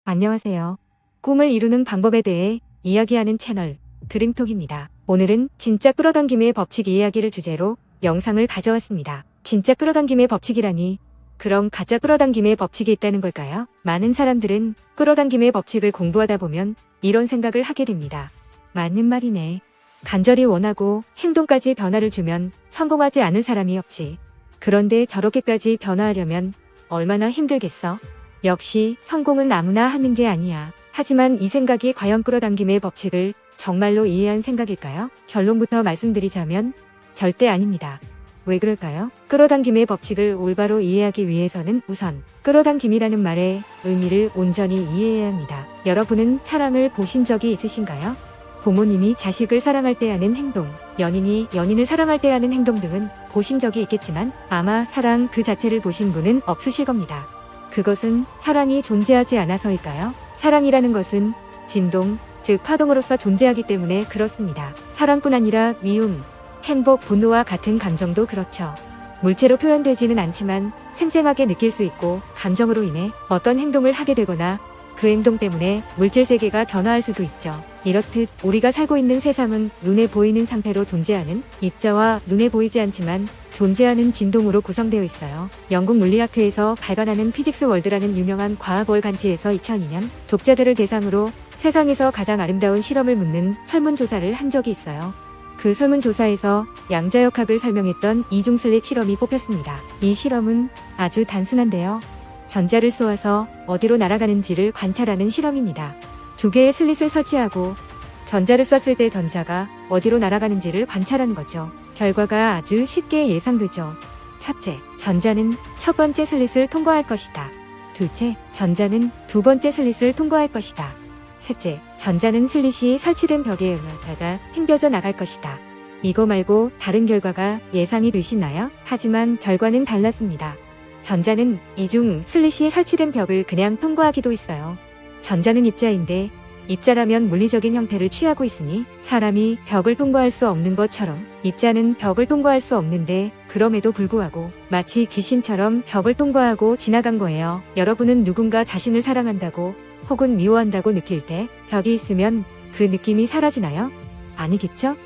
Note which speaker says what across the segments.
Speaker 1: 안녕하세요. 꿈을 이루는 방법에 대해 이야기하는 채널 드림톡입니다. 오늘은 진짜 끌어당김의 법칙 이야기를 주제로 영상을 가져왔습니다. 진짜 끌어당김의 법칙이라니 그럼 가짜 끌어당김의 법칙이 있다는 걸까요? 많은 사람들은 끌어당김의 법칙을 공부하다 보면 이런 생각을 하게 됩니다. 맞는 말이네. 간절히 원하고 행동까지 변화를 주면 성공하지 않을 사람이 없지. 그런데 저렇게까지 변화하려면 얼마나 힘들겠어? 역시 성공은 아무나 하는 게 아니야. 하지만 이 생각이 과연 끌어당김의 법칙을 정말로 이해한 생각일까요? 결론부터 말씀드리자면 절대 아닙니다. 왜 그럴까요? 끌어당김의 법칙을 올바로 이해하기 위해서는 우선 끌어당김이라는 말의 의미를 온전히 이해해야 합니다. 여러분은 사랑을 보신 적이 있으신가요? 부모님이 자식을 사랑할 때 하는 행동, 연인이 연인을 사랑할 때 하는 행동 등은 보신 적이 있겠지만 아마 사랑 그 자체를 보신 분은 없으실 겁니다. 그것은 사랑이 존재하지 않아서일까요? 사랑이라는 것은 진동, 즉 파동으로서 존재하기 때문에 그렇습니다. 사랑뿐 아니라 미움, 행복, 분노와 같은 감정도 그렇죠. 물체로 표현되지는 않지만 생생하게 느낄 수 있고 감정으로 인해 어떤 행동을 하게 되거나 그 행동 때문에 물질 세계가 변화할 수도 있죠. 이렇듯 우리가 살고 있는 세상은 눈에 보이는 상태로 존재하는 입자와 눈에 보이지 않지만 존재하는 진동으로 구성되어 있어요. 영국 물리학회에서 발간하는 피직스 월드라는 유명한 과학 월간지에서 2002년 독자들을 대상으로 세상에서 가장 아름다운 실험을 묻는 설문조사를 한 적이 있어요. 그 설문조사에서 양자역학을 설명했던 이중슬릿 실험이 뽑혔습니다. 이 실험은 아주 단순한데요. 전자를 쏘아서 어디로 날아가는지를 관찰하는 실험입니다. 두 개의 슬릿을 설치하고 전자를 쐈을 때 전자가 어디로 날아가는지를 관찰하는 거죠. 결과가 아주 쉽게 예상되죠. 첫째, 전자는 첫 번째 슬릿을 통과할 것이다. 둘째, 전자는 두 번째 슬릿을 통과할 것이다. 셋째, 전자는 슬릿이 설치된 벽에 맞아 튕겨져 나갈 것이다. 이거 말고 다른 결과가 예상이 되시나요? 하지만 결과는 달랐습니다. 전자는 이중 슬릿이 설치된 벽을 그냥 통과하기도 했어요. 전자는 입자인데 입자라면 물리적인 형태를 취하고 있으니 사람이 벽을 통과할 수 없는 것처럼 입자는 벽을 통과할 수 없는데 그럼에도 불구하고 마치 귀신처럼 벽을 통과하고 지나간 거예요. 여러분은 누군가 자신을 사랑한다고 혹은 미워한다고 느낄 때 벽이 있으면 그 느낌이 사라지나요? 아니겠죠?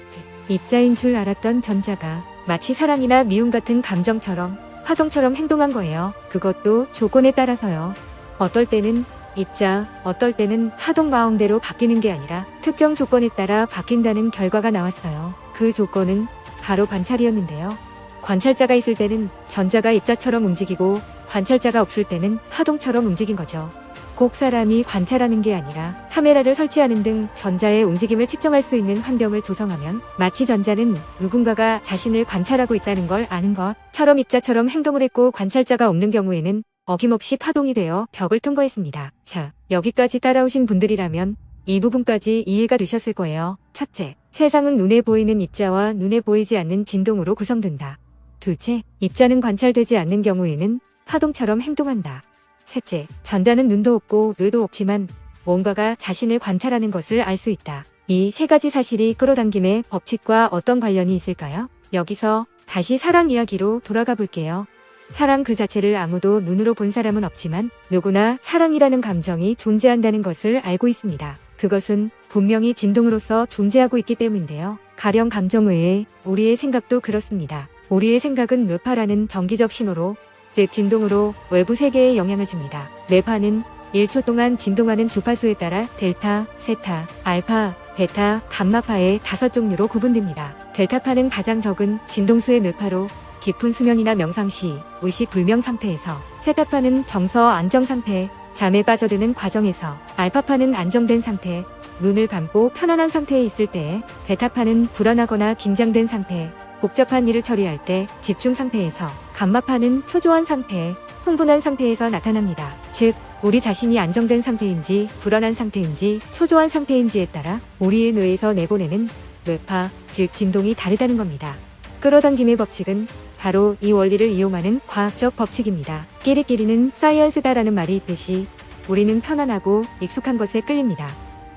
Speaker 1: 입자인 줄 알았던 전자가 마치 사랑이나 미움 같은 감정처럼 파동처럼 행동한 거예요. 그것도 조건에 따라서요. 어떨 때는 입자, 어떨 때는 파동 마음대로 바뀌는 게 아니라 특정 조건에 따라 바뀐다는 결과가 나왔어요. 그 조건은 바로 관찰이었는데요. 관찰자가 있을 때는 전자가 입자처럼 움직이고 관찰자가 없을 때는 파동처럼 움직인 거죠. 꼭 사람이 관찰하는 게 아니라 카메라를 설치하는 등 전자의 움직임을 측정할 수 있는 환경을 조성하면 마치 전자는 누군가가 자신을 관찰하고 있다는 걸 아는 것처럼 입자처럼 행동을 했고 관찰자가 없는 경우에는 어김없이 파동이 되어 벽을 통과했습니다. 자, 여기까지 따라오신 분들이라면 이 부분까지 이해가 되셨을 거예요. 첫째, 세상은 눈에 보이는 입자와 눈에 보이지 않는 진동으로 구성된다. 둘째, 입자는 관찰되지 않는 경우에는 파동처럼 행동한다. 셋째, 전자는 눈도 없고 뇌도 없지만 뭔가가 자신을 관찰하는 것을 알 수 있다. 이 세 가지 사실이 끌어당김의 법칙과 어떤 관련이 있을까요? 여기서 다시 사랑 이야기로 돌아가 볼게요. 사랑 그 자체를 아무도 눈으로 본 사람은 없지만 누구나 사랑이라는 감정이 존재한다는 것을 알고 있습니다. 그것은 분명히 진동으로서 존재하고 있기 때문인데요. 가령 감정 외에 우리의 생각도 그렇습니다. 우리의 생각은 뇌파라는 정기적 신호로 즉 진동으로 외부 세계에 영향을 줍니다. 뇌파는 1초 동안 진동하는 주파수에 따라 델타, 세타, 알파, 베타, 감마파의 5종류로 구분됩니다. 델타파는 가장 적은 진동수의 뇌파로 깊은 수면이나 명상 시 의식 불명 상태에서, 세타파는 정서 안정 상태, 잠에 빠져드는 과정에서, 알파파는 안정된 상태, 눈을 감고 편안한 상태에 있을 때에, 베타파는 불안하거나 긴장된 상태, 복잡한 일을 처리할 때 집중 상태에서, 감마파는 초조한 상태, 흥분한 상태에서 나타납니다. 즉, 우리 자신이 안정된 상태인지 불안한 상태인지 초조한 상태인지에 따라 우리의 뇌에서 내보내는 뇌파, 즉 진동이 다르다는 겁니다. 끌어당김의 법칙은 바로 이 원리를 이용하는 과학적 법칙입니다. 끼리끼리는 사이언스다라는 말이 있듯이 우리는 편안하고 익숙한 것에 끌립니다.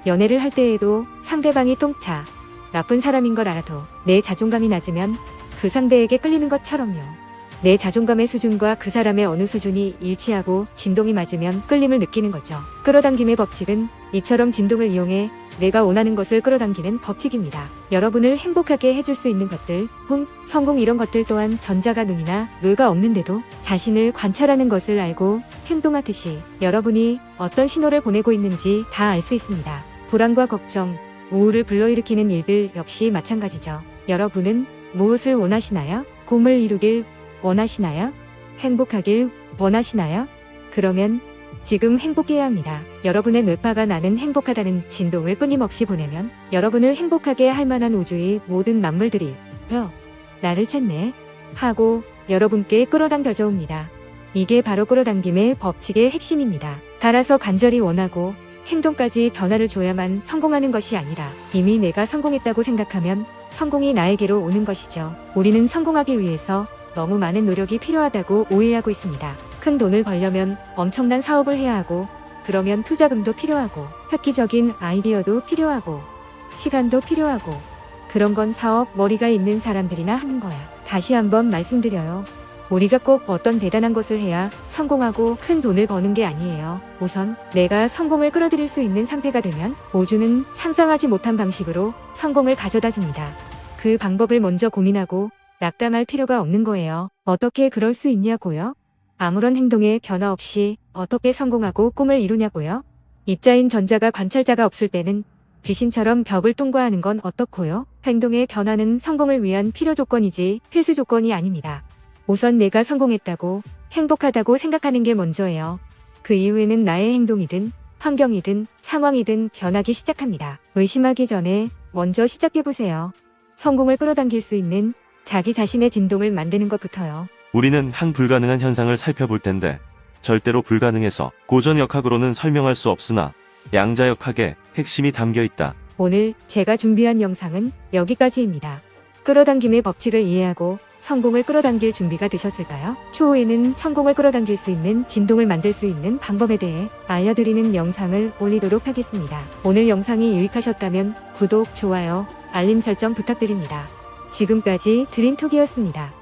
Speaker 1: 연애를 할 때에도 상대방이 똥차, 나쁜 사람인 걸 알아도 내 자존감이 낮으면 그 상대에게 끌리는 것처럼요. 내 자존감의 수준과 그 사람의 어느 수준이 일치하고 진동이 맞으면 끌림을 느끼는 거죠. 끌어당김의 법칙은 이처럼 진동을 이용해 내가 원하는 것을 끌어당기는 법칙입니다. 여러분을 행복하게 해줄 수 있는 것들, 성공 이런 것들 또한 전자가 눈이나 뇌가 없는데도 자신을 관찰하는 것을 알고 행동하듯이 여러분이 어떤 신호를 보내고 있는지 다 알 수 있습니다. 불안과 걱정, 우울을 불러일으키는 일들 역시 마찬가지죠. 여러분은 무엇을 원하시나요? 꿈을 이루길 원하시나요? 행복하길 원하시나요? 그러면 지금 행복해야 합니다. 여러분의 뇌파가 나는 행복하다는 진동을 끊임없이 보내면 여러분을 행복하게 할 만한 우주의 모든 만물들이 나를 찾네 하고 여러분께 끌어당겨져 옵니다. 이게 바로 끌어당김의 법칙의 핵심입니다. 따라서 간절히 원하고 행동까지 변화를 줘야만 성공하는 것이 아니라 이미 내가 성공했다고 생각하면 성공이 나에게로 오는 것이죠. 우리는 성공하기 위해서 너무 많은 노력이 필요하다고 오해하고 있습니다. 큰 돈을 벌려면 엄청난 사업을 해야 하고 그러면 투자금도 필요하고 획기적인 아이디어도 필요하고 시간도 필요하고 그런 건 사업 머리가 있는 사람들이나 하는 거야. 다시 한번 말씀드려요. 우리가 꼭 어떤 대단한 것을 해야 성공하고 큰 돈을 버는 게 아니에요. 우선 내가 성공을 끌어들일 수 있는 상태가 되면 우주는 상상하지 못한 방식으로 성공을 가져다 줍니다. 그 방법을 먼저 고민하고 낙담할 필요가 없는 거예요. 어떻게 그럴 수 있냐고요? 아무런 행동에 변화 없이 어떻게 성공하고 꿈을 이루냐고요? 입자인 전자가 관찰자가 없을 때는 귀신처럼 벽을 통과하는 건 어떻고요? 행동의 변화는 성공을 위한 필요 조건이지 필수 조건이 아닙니다. 우선 내가 성공했다고 행복하다고 생각하는 게 먼저예요. 그 이후에는 나의 행동이든 환경이든 상황이든 변하기 시작합니다. 의심하기 전에 먼저 시작해보세요. 성공을 끌어당길 수 있는 자기 자신의 진동을 만드는 것부터요.
Speaker 2: 우리는 한 불가능한 현상을 살펴볼 텐데 절대로 불가능해서 고전역학으로는 설명할 수 없으나 양자역학의 핵심이 담겨 있다.
Speaker 1: 오늘 제가 준비한 영상은 여기까지입니다. 끌어당김의 법칙을 이해하고 성공을 끌어당길 준비가 되셨을까요? 추후에는 성공을 끌어당길 수 있는 진동을 만들 수 있는 방법에 대해 알려드리는 영상을 올리도록 하겠습니다. 오늘 영상이 유익하셨다면 구독, 좋아요, 알림 설정 부탁드립니다. 지금까지 드림톡이었습니다.